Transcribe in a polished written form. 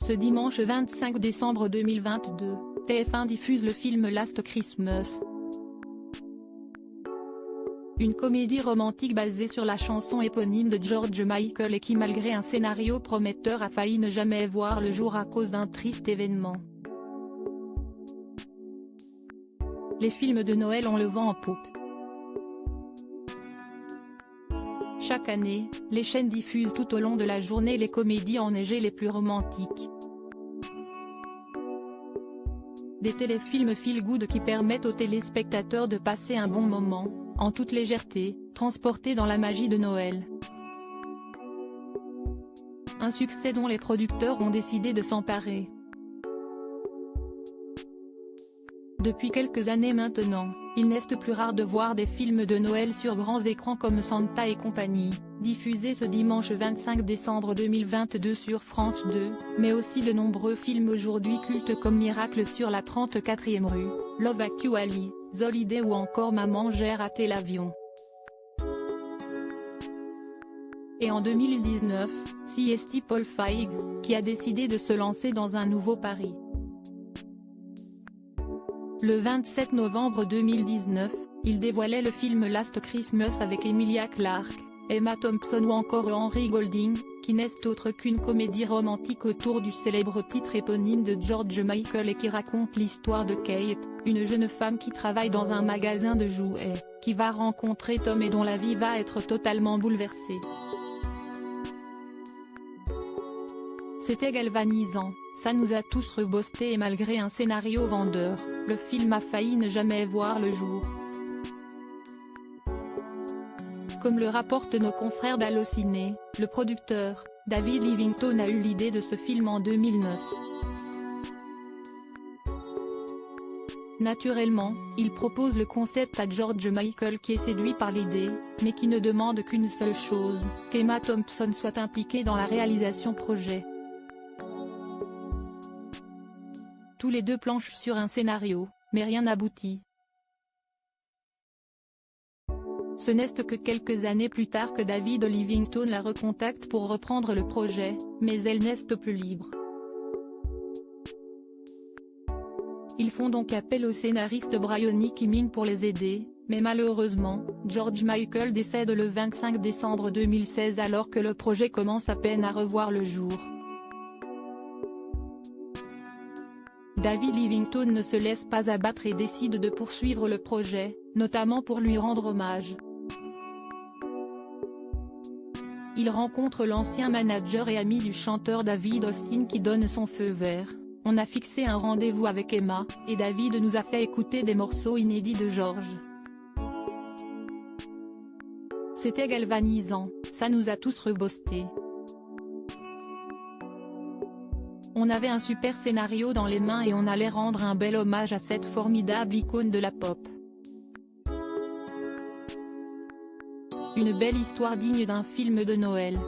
Ce dimanche 25 décembre 2022, TF1 diffuse le film Last Christmas. Une comédie romantique basée sur la chanson éponyme de George Michael et qui malgré un scénario prometteur a failli ne jamais voir le jour à cause d'un triste événement. Les films de Noël ont le vent en poupe. Chaque année, les chaînes diffusent tout au long de la journée les comédies enneigées les plus romantiques. Des téléfilms feel-good qui permettent aux téléspectateurs de passer un bon moment, en toute légèreté, transportés dans la magie de Noël. Un succès dont les producteurs ont décidé de s'emparer. Depuis quelques années maintenant, il n'est plus rare de voir des films de Noël sur grands écrans comme Santa et compagnie, diffusés ce dimanche 25 décembre 2022 sur France 2, mais aussi de nombreux films aujourd'hui cultes comme Miracle sur la 34e rue, Love Actually, The Holiday ou encore Maman j'ai raté l'avion. Et en 2019, c'est Paul Feig, qui a décidé de se lancer dans un nouveau pari. Le 27 novembre 2019, il dévoilait le film Last Christmas avec Emilia Clarke, Emma Thompson ou encore Henry Golding, qui n'est autre qu'une comédie romantique autour du célèbre titre éponyme de George Michael et qui raconte l'histoire de Kate, une jeune femme qui travaille dans un magasin de jouets, qui va rencontrer Tom et dont la vie va être totalement bouleversée. C'était galvanisant, ça nous a tous rebosté et malgré un scénario vendeur, le film a failli ne jamais voir le jour. Comme le rapportent nos confrères d'Allociné, le producteur, David Livingstone a eu l'idée de ce film en 2009. Naturellement, il propose le concept à George Michael qui est séduit par l'idée, mais qui ne demande qu'une seule chose, qu'Emma Thompson soit impliquée dans la réalisation projet. Tous les deux planchent sur un scénario, mais rien n'aboutit. Ce n'est que quelques années plus tard que David Livingstone la recontacte pour reprendre le projet, mais elle n'est plus libre. Ils font donc appel au scénariste Brian Kimming pour les aider, mais malheureusement, George Michael décède le 25 décembre 2016 alors que le projet commence à peine à revoir le jour. David Livingstone ne se laisse pas abattre et décide de poursuivre le projet, notamment pour lui rendre hommage. Il rencontre l'ancien manager et ami du chanteur David Austin qui donne son feu vert. On a fixé un rendez-vous avec Emma, et David nous a fait écouter des morceaux inédits de George. C'était galvanisant, ça nous a tous rebosté. On avait un super scénario dans les mains et on allait rendre un bel hommage à cette formidable icône de la pop. Une belle histoire digne d'un film de Noël.